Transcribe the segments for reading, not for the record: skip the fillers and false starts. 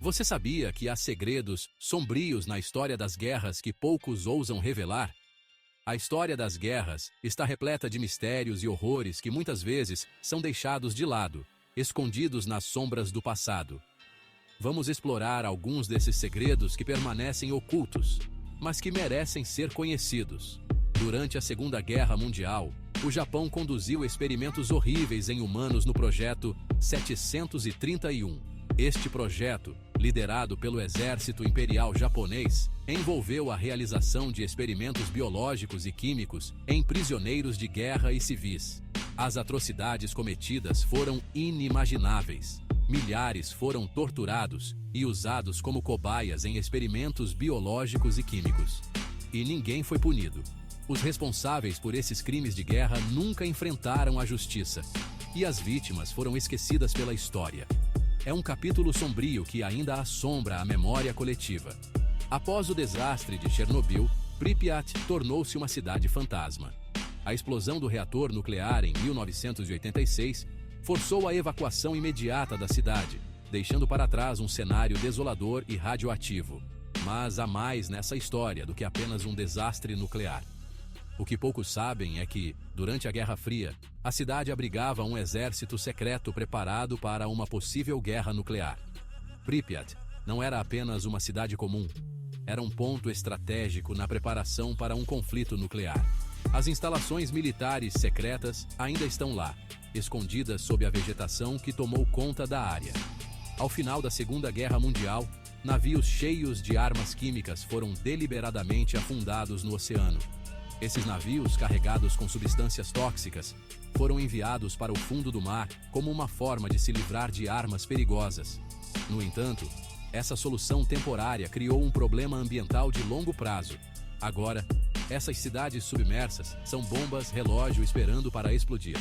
Você sabia que há segredos sombrios na história das guerras que poucos ousam revelar? A história das guerras está repleta de mistérios e horrores que muitas vezes são deixados de lado, escondidos nas sombras do passado. Vamos explorar alguns desses segredos que permanecem ocultos, mas que merecem ser conhecidos. Durante a Segunda Guerra Mundial, o Japão conduziu experimentos horríveis em humanos no Projeto 731. Este projeto, liderado pelo Exército Imperial Japonês, envolveu a realização de experimentos biológicos e químicos em prisioneiros de guerra e civis. As atrocidades cometidas foram inimagináveis. Milhares foram torturados e usados como cobaias em experimentos biológicos e químicos. E ninguém foi punido. Os responsáveis por esses crimes de guerra nunca enfrentaram a justiça, e as vítimas foram esquecidas pela história. É um capítulo sombrio que ainda assombra a memória coletiva. Após o desastre de Chernobyl, Pripyat tornou-se uma cidade fantasma. A explosão do reator nuclear em 1986 forçou a evacuação imediata da cidade, deixando para trás um cenário desolador e radioativo. Mas há mais nessa história do que apenas um desastre nuclear. O que poucos sabem é que, durante a Guerra Fria, a cidade abrigava um exército secreto preparado para uma possível guerra nuclear. Pripyat não era apenas uma cidade comum, era um ponto estratégico na preparação para um conflito nuclear. As instalações militares secretas ainda estão lá, escondidas sob a vegetação que tomou conta da área. Ao final da Segunda Guerra Mundial, navios cheios de armas químicas foram deliberadamente afundados no oceano. Esses navios, carregados com substâncias tóxicas, foram enviados para o fundo do mar como uma forma de se livrar de armas perigosas. No entanto, essa solução temporária criou um problema ambiental de longo prazo. Agora, essas cidades submersas são bombas relógio esperando para explodir.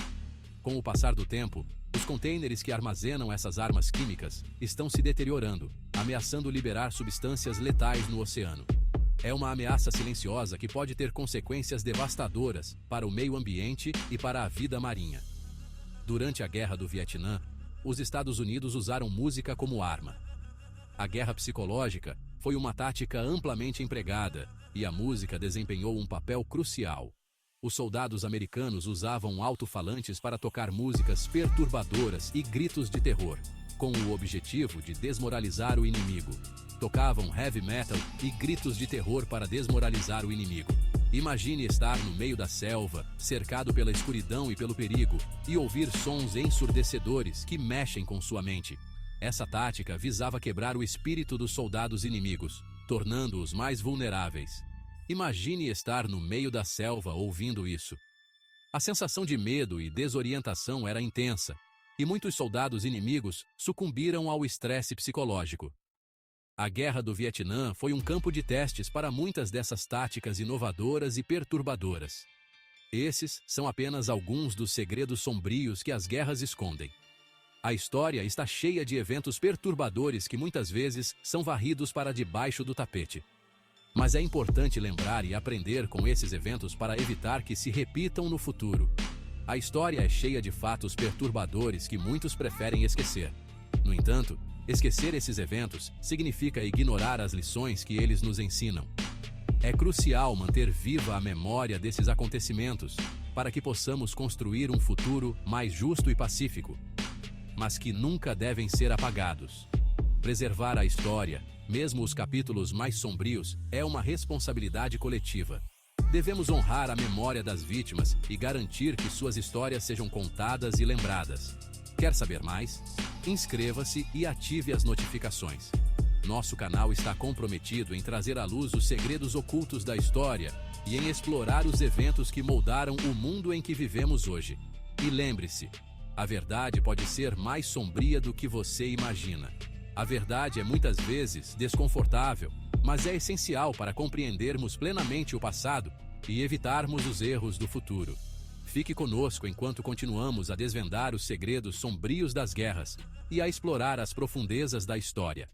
Com o passar do tempo, os contêineres que armazenam essas armas químicas estão se deteriorando, ameaçando liberar substâncias letais no oceano. É uma ameaça silenciosa que pode ter consequências devastadoras para o meio ambiente e para a vida marinha. Durante a Guerra do Vietnã, os Estados Unidos usaram música como arma. A guerra psicológica foi uma tática amplamente empregada, e a música desempenhou um papel crucial. Os soldados americanos usavam alto-falantes para tocar músicas perturbadoras e gritos de terror, com o objetivo de desmoralizar o inimigo. Tocavam heavy metal e gritos de terror para desmoralizar o inimigo. Imagine estar no meio da selva, cercado pela escuridão e pelo perigo, e ouvir sons ensurdecedores que mexem com sua mente. Essa tática visava quebrar o espírito dos soldados inimigos, tornando-os mais vulneráveis. Imagine estar no meio da selva ouvindo isso. A sensação de medo e desorientação era intensa, e muitos soldados inimigos sucumbiram ao estresse psicológico. A Guerra do Vietnã foi um campo de testes para muitas dessas táticas inovadoras e perturbadoras. Esses são apenas alguns dos segredos sombrios que as guerras escondem. A história está cheia de eventos perturbadores que muitas vezes são varridos para debaixo do tapete. Mas é importante lembrar e aprender com esses eventos para evitar que se repitam no futuro. A história é cheia de fatos perturbadores que muitos preferem esquecer. No entanto, esquecer esses eventos significa ignorar as lições que eles nos ensinam. É crucial manter viva a memória desses acontecimentos para que possamos construir um futuro mais justo e pacífico, mas que nunca devem ser apagados. Preservar a história, mesmo os capítulos mais sombrios, é uma responsabilidade coletiva. Devemos honrar a memória das vítimas e garantir que suas histórias sejam contadas e lembradas. Quer saber mais? Inscreva-se e ative as notificações. Nosso canal está comprometido em trazer à luz os segredos ocultos da história e em explorar os eventos que moldaram o mundo em que vivemos hoje. E lembre-se, a verdade pode ser mais sombria do que você imagina. A verdade é muitas vezes desconfortável, mas é essencial para compreendermos plenamente o passado e evitarmos os erros do futuro. Fique conosco enquanto continuamos a desvendar os segredos sombrios das guerras e a explorar as profundezas da história.